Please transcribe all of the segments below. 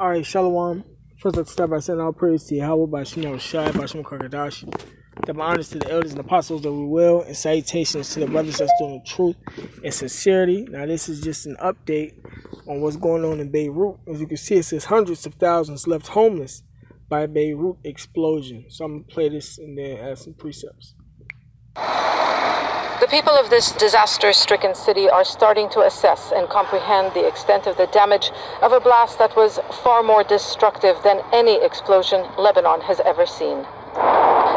All right, Shalom. First, let's start by saying all praise to Yahweh by Shemel Shai, by Shem Kakadashi. That my honors to the elders and apostles that we will, and salutations to the brothers that's doing the truth and sincerity. Now, this is just an update on what's going on in Beirut. As you can see, it says hundreds of thousands left homeless by Beirut explosion. So I'm going to play this and then add some precepts. The people of this disaster-stricken city are starting to assess and comprehend the extent of the damage of a blast that was far more destructive than any explosion Lebanon has ever seen.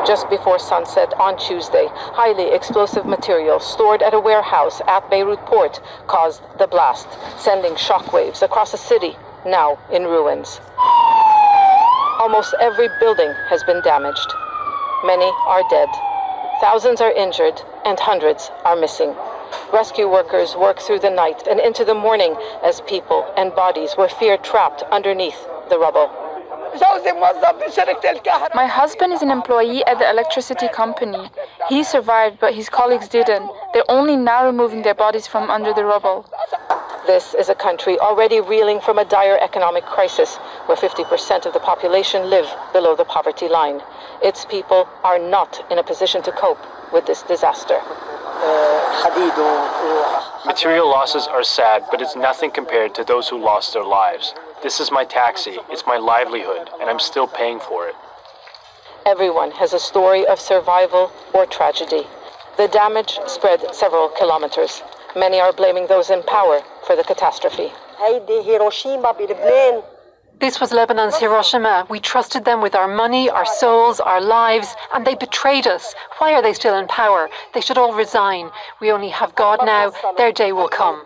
Just before sunset on Tuesday, highly explosive material stored at a warehouse at Beirut port caused the blast, sending shockwaves across a city now in ruins. Almost every building has been damaged. Many are dead. Thousands are injured and hundreds are missing. Rescue workers work through the night and into the morning as people and bodies were feared trapped underneath the rubble. My husband is an employee at the electricity company. He survived, but his colleagues didn't. They're only now removing their bodies from under the rubble. This is a country already reeling from a dire economic crisis, where 50% of the population live below the poverty line. Its people are not in a position to cope with this disaster. Material losses are sad, but it's nothing compared to those who lost their lives. This is my taxi, it's my livelihood, and I'm still paying for it. Everyone has a story of survival or tragedy. The damage spread several kilometers. Many are blaming those in power for the catastrophe. This was Lebanon's Hiroshima. We trusted them with our money, our souls, our lives, and they betrayed us. Why are they still in power? They should all resign. We only have God now. Their day will come.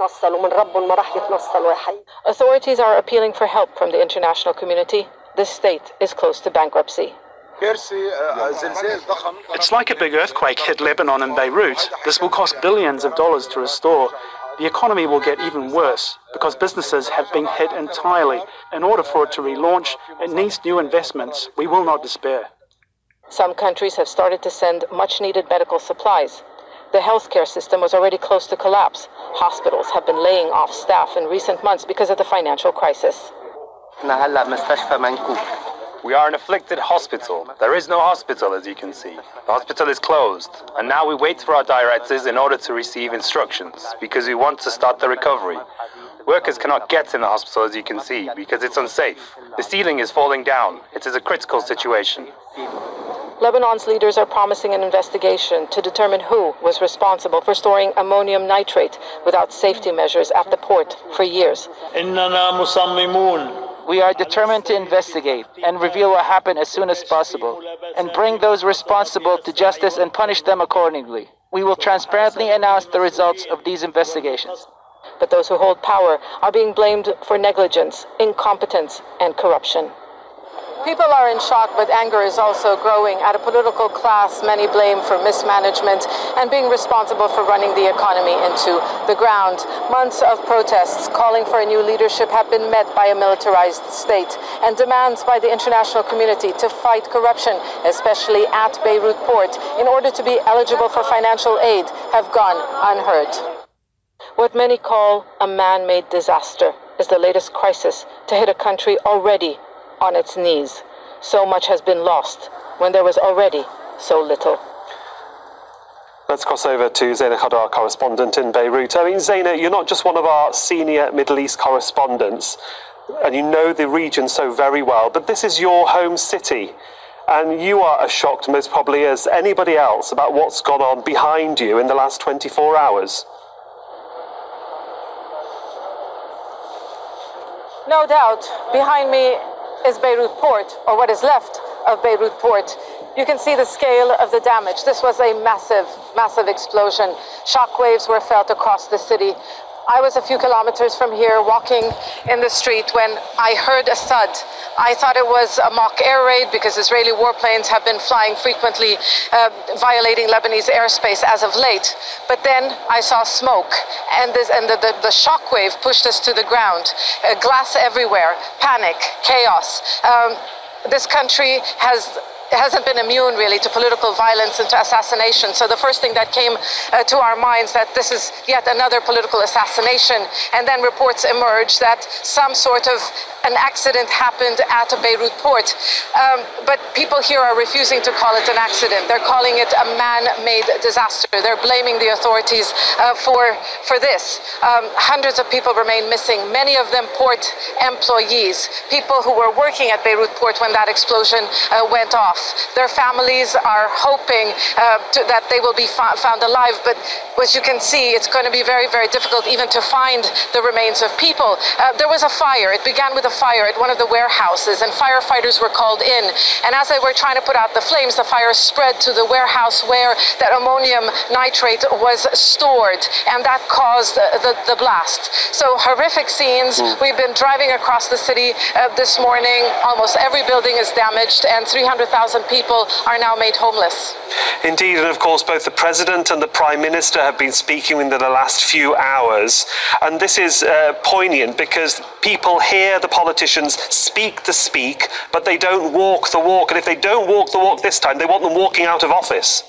Authorities are appealing for help from the international community. The state is close to bankruptcy. It's like a big earthquake hit Lebanon and Beirut. This will cost billions of dollars to restore. The economy will get even worse because businesses have been hit entirely. In order for it to relaunch, it needs new investments. We will not despair. Some countries have started to send much-needed medical supplies. The healthcare system was already close to collapse. Hospitals have been laying off staff in recent months because of the financial crisis. We are an afflicted hospital. There is no hospital, as you can see. The hospital is closed, and now we wait for our directors in order to receive instructions, because we want to start the recovery. Workers cannot get in the hospital, as you can see, because it's unsafe. The ceiling is falling down. It is a critical situation. Lebanon's leaders are promising an investigation to determine who was responsible for storing ammonium nitrate without safety measures at the port for years. We are determined to investigate and reveal what happened as soon as possible and bring those responsible to justice and punish them accordingly. We will transparently announce the results of these investigations. But those who hold power are being blamed for negligence, incompetence, and corruption. People are in shock, but anger is also growing at a political class many blame for mismanagement and being responsible for running the economy into the ground. Months of protests calling for a new leadership have been met by a militarized state, and demands by the international community to fight corruption, especially at Beirut port, in order to be eligible for financial aid, have gone unheard. What many call a man-made disaster is the latest crisis to hit a country already on its knees. So much has been lost when there was already so little. Let's cross over to Zaina Khadar, correspondent in Beirut. I mean, Zaina, you're not just one of our senior Middle East correspondents, and you know the region so very well, but this is your home city, and you are as shocked most probably as anybody else about what's gone on behind you in the last 24 hours. No doubt, behind me is Beirut port, or what is left of Beirut port. You can see the scale of the damage. This was a massive, massive explosion. Shockwaves were felt across the city. I was a few kilometers from here walking in the street when I heard a thud. I thought it was a mock air raid because Israeli warplanes have been flying frequently, violating Lebanese airspace as of late. But then I saw smoke, and the shockwave pushed us to the ground. Glass everywhere, panic, chaos. This country hasn't been immune really to political violence and to assassination. So the first thing that came to our minds that this is yet another political assassination, and then reports emerged that some sort of an accident happened at Beirut port. But people here are refusing to call it an accident. They're calling it a man-made disaster. They're blaming the authorities for this. Hundreds of people remain missing, many of them port employees, people who were working at Beirut port when that explosion went off. Their families are hoping that they will be found alive, but as you can see, it's going to be very, very difficult even to find the remains of people. There was a fire. It began with a fire at one of the warehouses, and firefighters were called in. And as they were trying to put out the flames, the fire spread to the warehouse where that ammonium nitrate was stored, and that caused the blast. So horrific scenes. We've been driving across the city this morning. Almost every building is damaged, and 300,000 people are now made homeless. Indeed, and of course both the President and the Prime Minister have been speaking within the last few hours, and this is poignant because people hear the politicians speak the speak, but they don't walk the walk, and if they don't walk the walk this time, they want them walking out of office.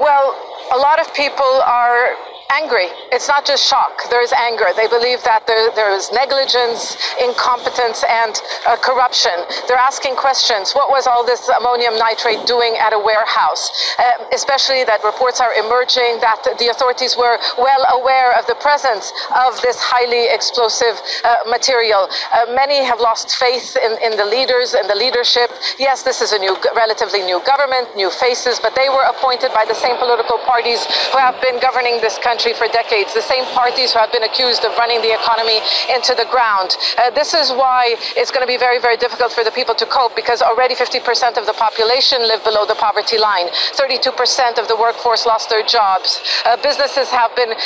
Well, a lot of people are angry. It's not just shock. There is anger. They believe that there is negligence, incompetence, and corruption. They're asking questions. What was all this ammonium nitrate doing at a warehouse? Especially that reports are emerging that the authorities were well aware of the presence of this highly explosive material. Many have lost faith in the leaders and the leadership. Yes, this is a relatively new government, new faces, but they were appointed by the same political parties who have been governing this country for decades, the same parties who have been accused of running the economy into the ground. This is why it's going to be very, very difficult for the people to cope, because already 50% of the population live below the poverty line. 32% of the workforce lost their jobs. Businesses have been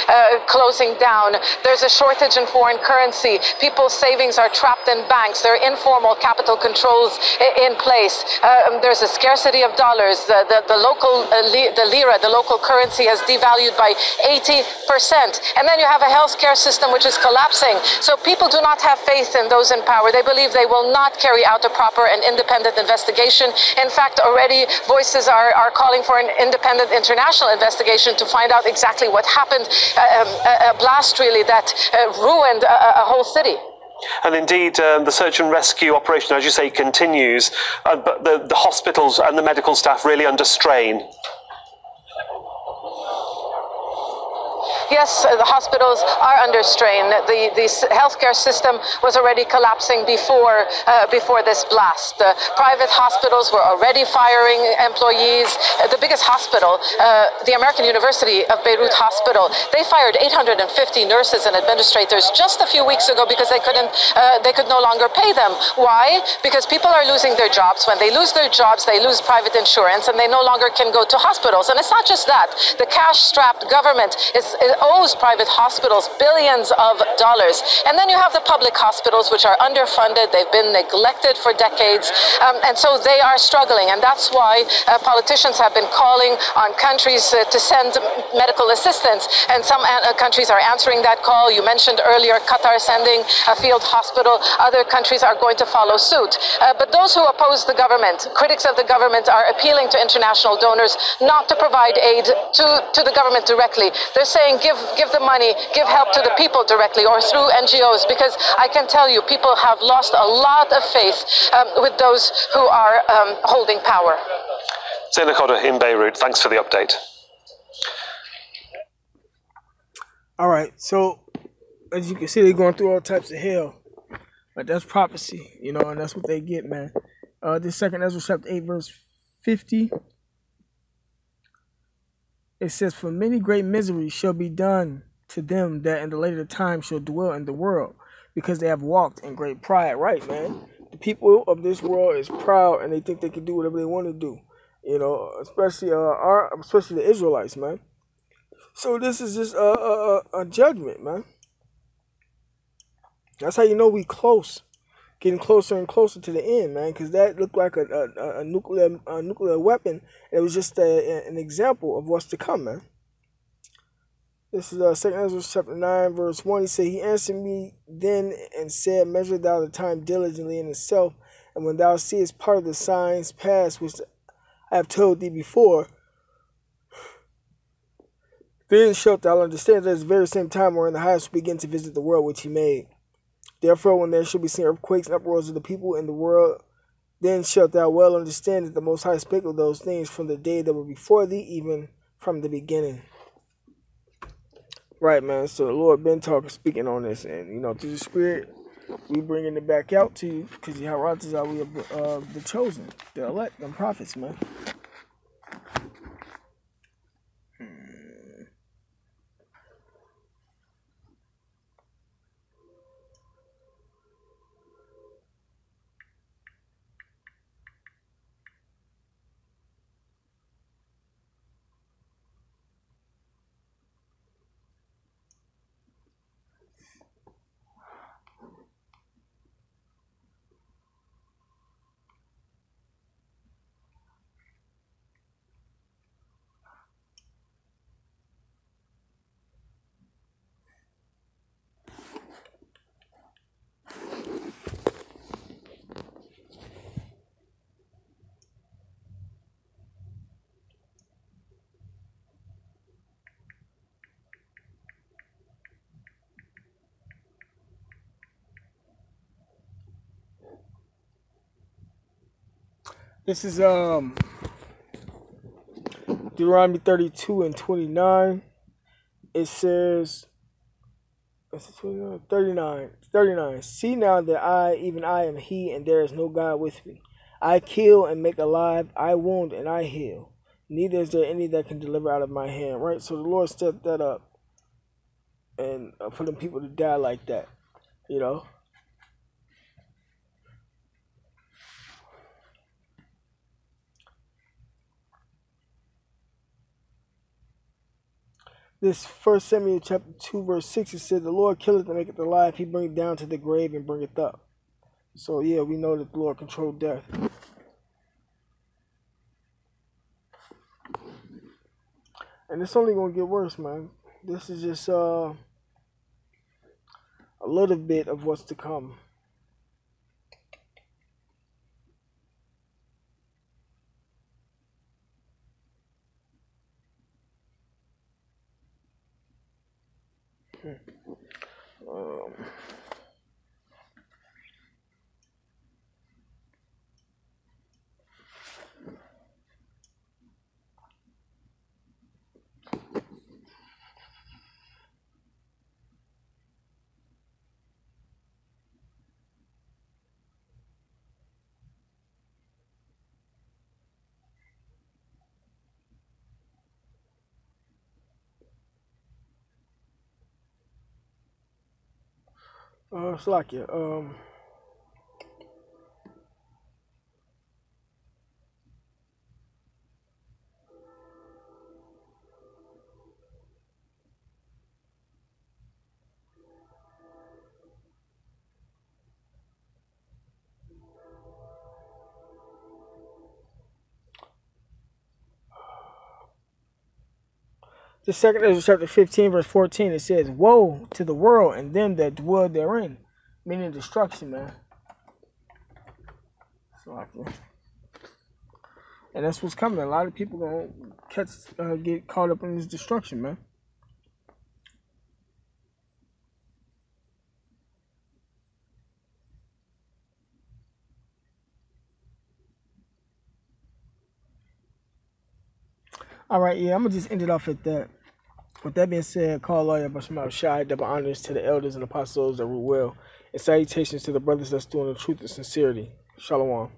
closing down. There's a shortage in foreign currency. People's savings are trapped in banks. There are informal capital controls in place. There's a scarcity of dollars. The local the lira, the local currency, has devalued by 80%. And then you have a healthcare system which is collapsing. So people do not have faith in those in power. They believe they will not carry out a proper and independent investigation. In fact, already voices are calling for an independent international investigation to find out exactly what happened. A blast really that ruined a whole city. And indeed, the search and rescue operation, as you say, continues, but the hospitals and the medical staff really under strain. Yes, the hospitals are under strain. The healthcare system was already collapsing before this blast. Private hospitals were already firing employees. The biggest hospital, the American University of Beirut Hospital, they fired 850 nurses and administrators just a few weeks ago because they could no longer pay them. Why? Because people are losing their jobs. When they lose their jobs, they lose private insurance, and they no longer can go to hospitals. And it's not just that. The cash-strapped government owes private hospitals billions of dollars. And then you have the public hospitals, which are underfunded. They've been neglected for decades. And so they are struggling. And that's why politicians have been calling on countries to send medical assistance. And some countries are answering that call. You mentioned earlier Qatar sending a field hospital. Other countries are going to follow suit. But those who oppose the government, critics of the government, are appealing to international donors not to provide aid to the government directly. They're saying give the money, give help to the people directly or through NGOs, because I can tell you people have lost a lot of faith with those who are holding power. Zeina Khadr in Beirut, thanks for the update. All right, so as you can see, they're going through all types of hell, but that's prophecy, you know, and that's what they get, man. This second Ezra chapter 8 verse 50. It says, "For many great miseries shall be done to them that in the later time shall dwell in the world, because they have walked in great pride." Right, man. The people of this world is proud, and they think they can do whatever they want to do. You know, especially the Israelites, man. So this is just a judgment, man. That's how you know we close, getting closer and closer to the end, man. Because that looked like a nuclear weapon. It was just an example of what's to come, man. This is 2 Ezra chapter 9, verse 1. He said, "He answered me then and said, Measure thou the time diligently in itself, and when thou seest part of the signs pass, which I have told thee before, Then shalt thou understand that at the very same time wherein the highest will begin to visit the world which he made. Therefore, when there shall be seen earthquakes and uproars of the people in the world, then shalt thou well understand that the Most High spake of those things from the day that were before thee, even from the beginning. Right, man. So the Lord been speaking on this, and through the Spirit, we bringing it back out to you, because we are the chosen, the elect, them prophets, man. This is Deuteronomy 32 and 29. It says, 39. See now that I, even I, am he, and there is no God with me. I kill and make alive, I wound and I heal. Neither is there any that can deliver out of my hand. Right? So the Lord set that up, and for them people to die like that, This 1 Samuel chapter 2 verse 6, it said, the Lord killeth and maketh alive, he bringeth down to the grave and bringeth up. So yeah, we know that the Lord controlled death. And it's only going to get worse, man. This is just a little bit of what's to come. Slakia. The second Ezra chapter 15 verse 14, it says, woe to the world and them that dwell therein, meaning destruction, man. And that's what's coming. A lot of people gonna get caught up in this destruction, man. All right, yeah, I'm gonna just end it off at that. With that being said, call lawyer Bashmal Shai, double honors to the elders and apostles that rule well, and salutations to the brothers that's doing the truth and sincerity. Shalom.